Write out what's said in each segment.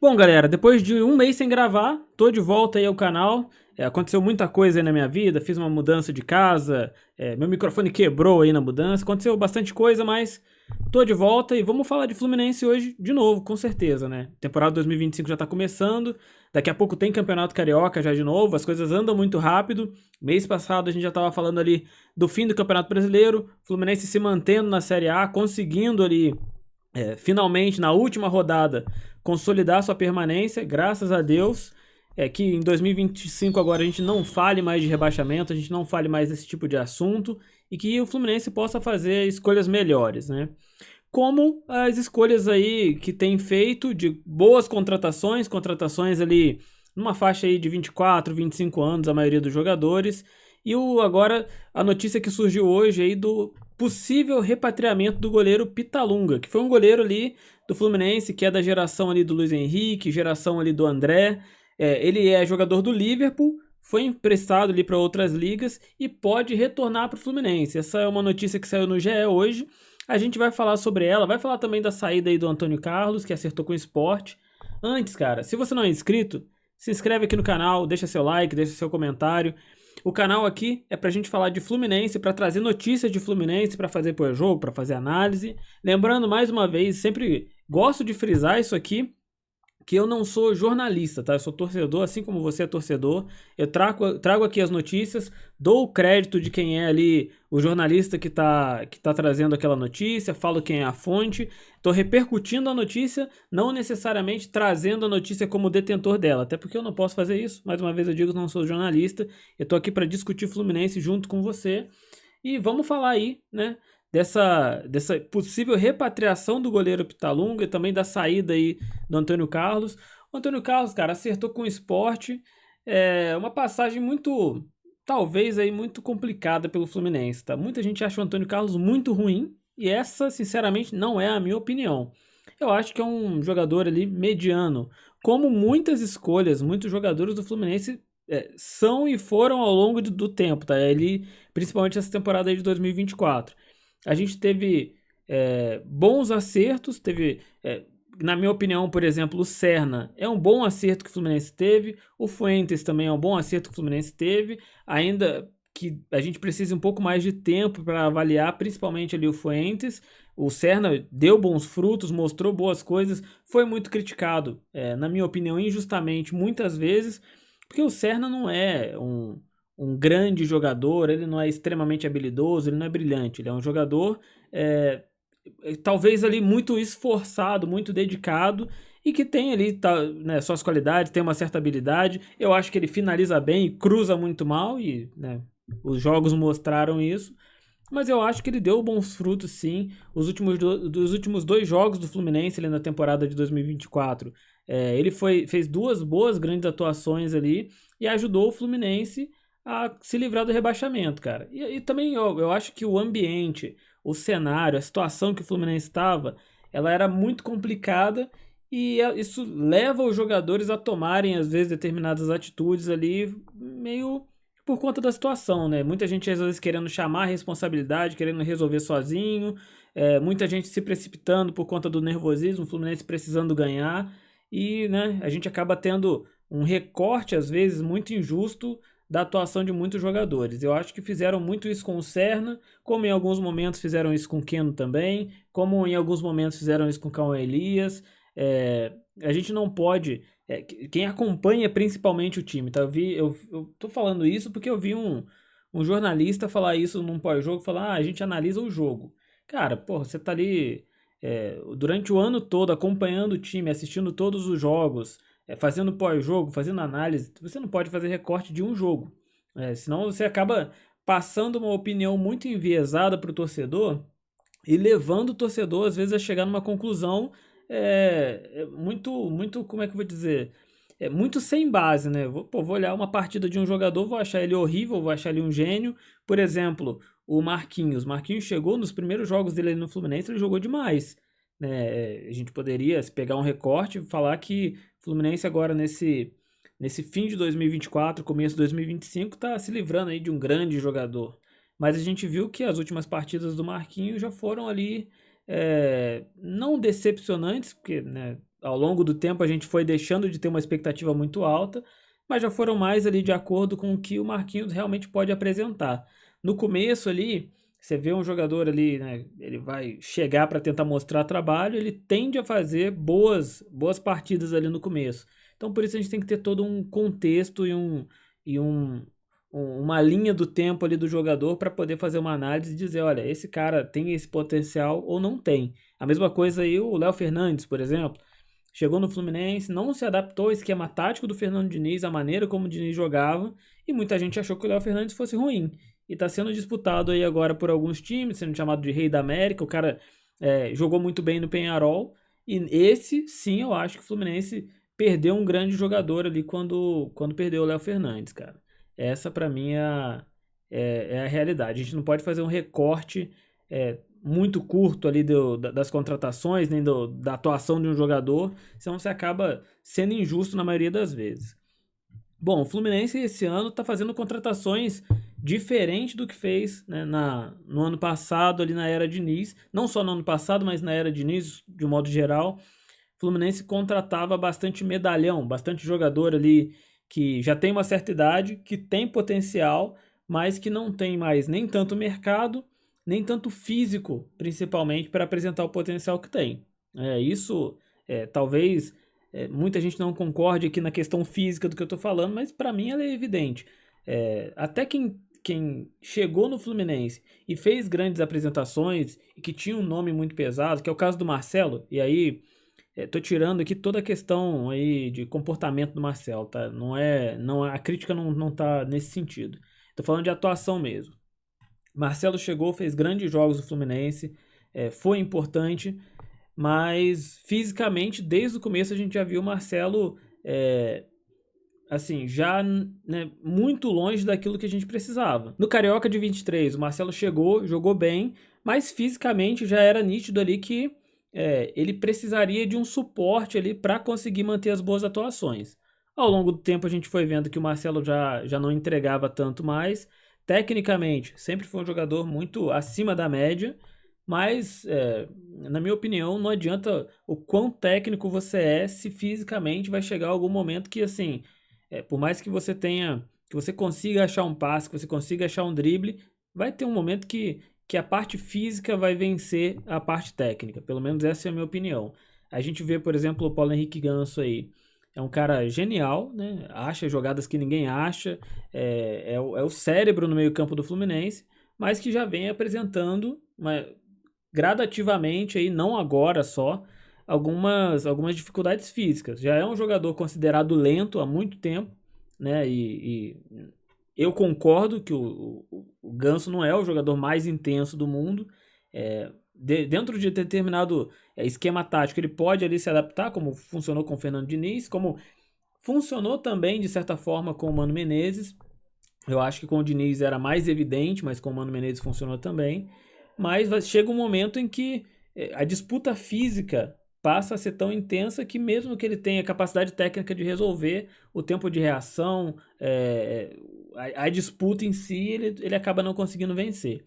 Bom, galera, depois de um mês sem gravar, tô de volta aí ao canal. Aconteceu muita coisa aí na minha vida, fiz uma mudança de casa, meu microfone quebrou aí na mudança, aconteceu bastante coisa, mas tô de volta e vamos falar de Fluminense hoje de novo, com certeza, né? Temporada 2025 já tá começando, daqui a pouco tem Campeonato Carioca já de novo, as coisas andam muito rápido. Mês passado a gente já tava falando ali do fim do Campeonato Brasileiro, Fluminense se mantendo na Série A, conseguindo ali finalmente, na última rodada, consolidar sua permanência, graças a Deus. Que em 2025 agora a gente não fale mais de rebaixamento, a gente não fale mais desse tipo de assunto e que o Fluminense possa fazer escolhas melhores, né? Como as escolhas aí que tem feito de boas contratações, contratações ali numa faixa aí de 24, 25 anos, a maioria dos jogadores. E agora a notícia que surgiu hoje aí do possível repatriamento do goleiro Pitalunga, que foi um goleiro ali do Fluminense, que é da geração ali do Luiz Henrique, geração ali do André. Ele é jogador do Liverpool, foi emprestado ali para outras ligas e pode retornar para o Fluminense. Essa é uma notícia que saiu no GE hoje. A gente vai falar sobre ela, vai falar também da saída aí do Antônio Carlos, que acertou com o Sport. Antes, cara, se você não é inscrito, se inscreve aqui no canal, deixa seu like, deixa seu comentário. O canal aqui é pra gente falar de Fluminense, pra trazer notícias de Fluminense, pra fazer pós-jogo, pra fazer análise. Lembrando mais uma vez, sempre gosto de frisar isso aqui, que eu não sou jornalista, tá? Eu sou torcedor, assim como você é torcedor. Eu trago aqui as notícias, dou o crédito de quem é ali o jornalista que tá trazendo aquela notícia, falo quem é a fonte, tô repercutindo a notícia, não necessariamente trazendo a notícia como detentor dela, até porque eu não posso fazer isso. Mais uma vez eu digo, não sou jornalista, eu tô aqui para discutir Fluminense junto com você. E vamos falar aí, né, dessa possível repatriação do goleiro Pitalunga e também da saída aí do Antônio Carlos. O Antônio Carlos, cara, acertou com o Sport, uma passagem muito, talvez aí muito complicada pelo Fluminense, tá? Muita gente acha o Antônio Carlos muito ruim e essa, sinceramente, não é a minha opinião. Eu acho que é um jogador ali mediano, como muitas escolhas, muitos jogadores do Fluminense são e foram ao longo do tempo, tá? Ele, principalmente essa temporada aí de 2024. A gente teve bons acertos, na minha opinião, por exemplo, o Serna é um bom acerto que o Fluminense teve, o Fuentes também é um bom acerto que o Fluminense teve, ainda que a gente precise um pouco mais de tempo para avaliar, principalmente ali o Fuentes. O Serna deu bons frutos, mostrou boas coisas, foi muito criticado, na minha opinião, injustamente, muitas vezes, porque o Serna não é um grande jogador, ele não é extremamente habilidoso, ele não é brilhante, ele é um jogador talvez ali muito esforçado, muito dedicado e que tem ali né, suas qualidades, tem uma certa habilidade. Eu acho que ele finaliza bem e cruza muito mal e né, os jogos mostraram isso. Mas eu acho que ele deu bons frutos, sim. Dos últimos dois jogos do Fluminense ali na temporada de 2024, ele fez duas boas grandes atuações ali e ajudou o Fluminense a se livrar do rebaixamento, cara. E também eu acho que o ambiente, o cenário, a situação que o Fluminense estava, ela era muito complicada e isso leva os jogadores a tomarem, às vezes, determinadas atitudes ali meio por conta da situação, né? Muita gente às vezes querendo chamar a responsabilidade, querendo resolver sozinho, muita gente se precipitando por conta do nervosismo, o Fluminense precisando ganhar e, né, a gente acaba tendo um recorte às vezes muito injusto da atuação de muitos jogadores. Eu acho que fizeram muito isso com o Serna, como em alguns momentos fizeram isso com o Keno também, como em alguns momentos fizeram isso com o Cauã Elias. A gente não pode quem acompanha principalmente o time, tá? Eu tô falando isso porque eu vi um jornalista falar isso num pós-jogo, falar, a gente analisa o jogo. Cara, porra, você tá ali durante o ano todo acompanhando o time, assistindo todos os jogos, fazendo pós-jogo, fazendo análise, você não pode fazer recorte de um jogo. Senão você acaba passando uma opinião muito enviesada pro torcedor e levando o torcedor, às vezes, a chegar numa conclusão muito, como é que eu vou dizer? Muito sem base, né? Vou olhar uma partida de um jogador, vou achar ele horrível, vou achar ele um gênio. Por exemplo, o Marquinhos. Marquinhos chegou nos primeiros jogos dele ali no Fluminense, ele jogou demais. Né? A gente poderia se pegar um recorte e falar que o Fluminense agora nesse fim de 2024, começo de 2025, está se livrando aí de um grande jogador. Mas a gente viu que as últimas partidas do Marquinhos já foram ali não decepcionantes, porque né, ao longo do tempo a gente foi deixando de ter uma expectativa muito alta, mas já foram mais ali de acordo com o que o Marquinhos realmente pode apresentar. No começo ali, você vê um jogador ali, né, ele vai chegar para tentar mostrar trabalho, ele tende a fazer boas partidas ali no começo. Então por isso a gente tem que ter todo um contexto uma linha do tempo ali do jogador para poder fazer uma análise e dizer, olha, esse cara tem esse potencial ou não tem. A mesma coisa aí o Léo Fernandes, por exemplo. Chegou no Fluminense, não se adaptou ao esquema tático do Fernando Diniz, a maneira como o Diniz jogava, e muita gente achou que o Léo Fernandes fosse ruim. E está sendo disputado aí agora por alguns times, sendo chamado de Rei da América. O cara jogou muito bem no Peñarol, e esse sim eu acho que o Fluminense perdeu um grande jogador ali quando perdeu o Léo Fernandes, cara. Essa pra mim é a realidade. A gente não pode fazer um recorte muito curto ali das contratações, nem da atuação de um jogador, senão você acaba sendo injusto na maioria das vezes. Bom, o Fluminense esse ano está fazendo contratações diferentes do que fez, né, no ano passado, ali na era Diniz. Não só no ano passado, mas na era Diniz, de um modo geral. O Fluminense contratava bastante medalhão, bastante jogador ali que já tem uma certa idade, que tem potencial, mas que não tem mais nem tanto mercado, nem tanto físico, principalmente, para apresentar o potencial que tem. Isso, talvez muita gente não concorde aqui na questão física do que eu estou falando, mas para mim ela é evidente. Até quem chegou no Fluminense e fez grandes apresentações e que tinha um nome muito pesado, que é o caso do Marcelo, e aí tô tirando aqui toda a questão aí de comportamento do Marcelo, tá? A crítica não tá nesse sentido. Tô falando de atuação mesmo. Marcelo chegou, fez grandes jogos do Fluminense, foi importante, mas fisicamente, desde o começo, a gente já viu o Marcelo, assim, já, né, muito longe daquilo que a gente precisava. No Carioca de 23, o Marcelo chegou, jogou bem, mas fisicamente já era nítido ali que ele precisaria de um suporte ali para conseguir manter as boas atuações. Ao longo do tempo a gente foi vendo que o Marcelo já não entregava tanto mais. Tecnicamente, sempre foi um jogador muito acima da média, mas, na minha opinião, não adianta o quão técnico você é se fisicamente vai chegar algum momento que, assim, por mais que você consiga achar um passe, que você consiga achar um drible, vai ter um momento que a parte física vai vencer a parte técnica. Pelo menos essa é a minha opinião. A gente vê, por exemplo, o Paulo Henrique Ganso aí. É um cara genial, né? Acha jogadas que ninguém acha. É o cérebro no meio-campo do Fluminense, mas que já vem apresentando gradativamente, aí, não agora só, algumas dificuldades físicas. Já é um jogador considerado lento há muito tempo, né? E eu concordo que o Ganso não é o jogador mais intenso do mundo. Dentro de determinado esquema tático, ele pode ali se adaptar, como funcionou com o Fernando Diniz, como funcionou também, de certa forma, com o Mano Menezes. Eu acho que com o Diniz era mais evidente, mas com o Mano Menezes funcionou também. Mas chega um momento em que a disputa física passa a ser tão intensa que mesmo que ele tenha capacidade técnica de resolver, o tempo de reação, a disputa em si, ele acaba não conseguindo vencer.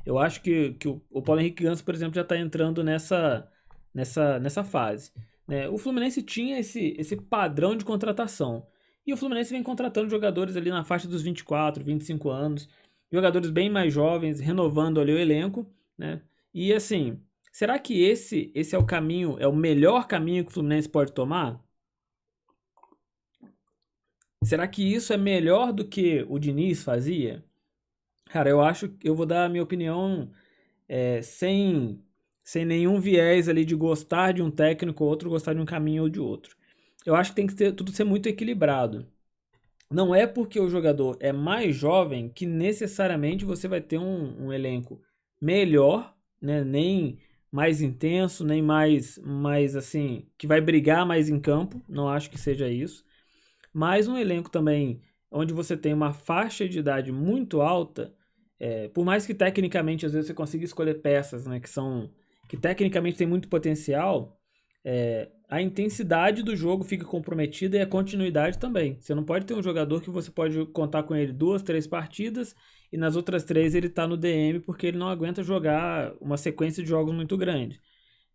Eu acho que o Paulo Henrique Ganso, por exemplo, já está entrando nessa fase, né? O Fluminense tinha esse padrão de contratação. E o Fluminense vem contratando jogadores ali na faixa dos 24, 25 anos, jogadores bem mais jovens, renovando ali o elenco, né? E assim, será que esse é o caminho, é o melhor caminho que o Fluminense pode tomar? Será que isso é melhor do que o Diniz fazia? Cara, eu acho que eu vou dar a minha opinião sem nenhum viés ali de gostar de um técnico ou outro, gostar de um caminho ou de outro. Eu acho que tem que tudo ser muito equilibrado. Não é porque o jogador é mais jovem que necessariamente você vai ter um elenco melhor, né? Nem mais intenso, nem mais assim, que vai brigar mais em campo. Não acho que seja isso. Mas um elenco também onde você tem uma faixa de idade muito alta, por mais que tecnicamente às vezes você consiga escolher peças, né, que tecnicamente tem muito potencial, a intensidade do jogo fica comprometida e a continuidade também. Você não pode ter um jogador que você pode contar com ele 2, 3 partidas e nas outras 3 ele tá no DM porque ele não aguenta jogar uma sequência de jogos muito grande.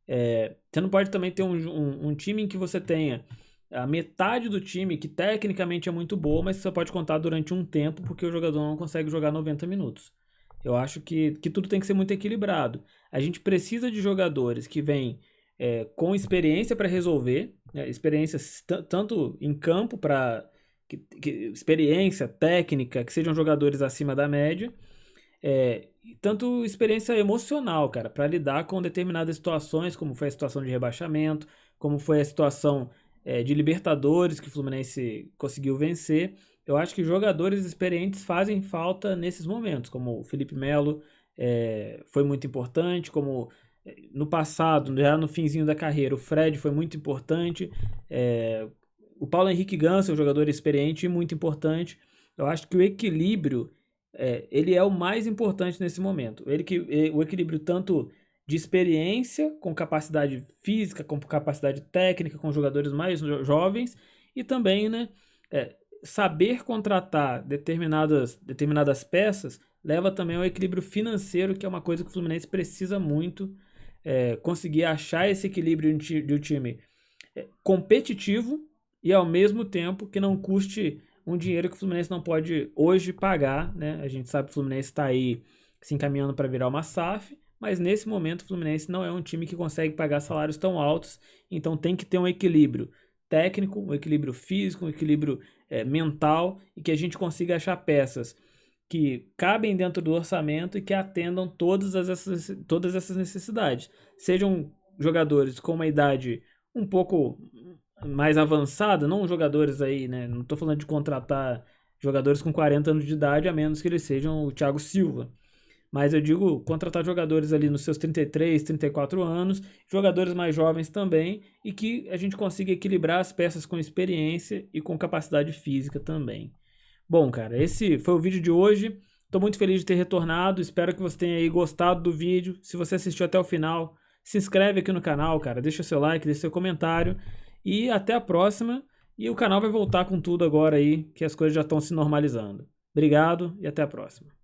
Você não pode também ter um time em que você tenha a metade do time que tecnicamente é muito boa, mas você pode contar durante um tempo porque o jogador não consegue jogar 90 minutos. Eu acho que tudo tem que ser muito equilibrado. A gente precisa de jogadores que vêm com experiência para resolver, né, experiência tanto em campo para experiência técnica, que sejam jogadores acima da média, tanto experiência emocional, cara, para lidar com determinadas situações, como foi a situação de rebaixamento, como foi a situação de Libertadores que o Fluminense conseguiu vencer. Eu acho que jogadores experientes fazem falta nesses momentos, como o Felipe Melo foi muito importante, como no passado, já no finzinho da carreira, o Fred foi muito importante, o Paulo Henrique Ganso é um jogador experiente e muito importante. Eu acho que o equilíbrio ele é o mais importante nesse momento. O equilíbrio tanto de experiência, com capacidade física, com capacidade técnica, com jogadores mais jovens, e também, né, saber contratar determinadas peças leva também ao equilíbrio financeiro, que é uma coisa que o Fluminense precisa muito, conseguir achar esse equilíbrio de um time competitivo e ao mesmo tempo que não custe um dinheiro que o Fluminense não pode hoje pagar, né? A gente sabe que o Fluminense está aí se encaminhando para virar uma SAF, mas nesse momento o Fluminense não é um time que consegue pagar salários tão altos, então tem que ter um equilíbrio técnico, um equilíbrio físico, um equilíbrio mental e que a gente consiga achar peças que cabem dentro do orçamento e que atendam todas essas necessidades. Sejam jogadores com uma idade um pouco mais avançada, não jogadores aí, né? Não tô falando de contratar jogadores com 40 anos de idade, a menos que eles sejam o Thiago Silva. Mas eu digo contratar jogadores ali nos seus 33, 34 anos, jogadores mais jovens também, e que a gente consiga equilibrar as peças com experiência e com capacidade física também. Bom, cara, esse foi o vídeo de hoje. Estou muito feliz de ter retornado. Espero que você tenha aí gostado do vídeo. Se você assistiu até o final, se inscreve aqui no canal, cara. Deixa seu like, deixa seu comentário. E até a próxima. E o canal vai voltar com tudo agora aí, que as coisas já estão se normalizando. Obrigado e até a próxima.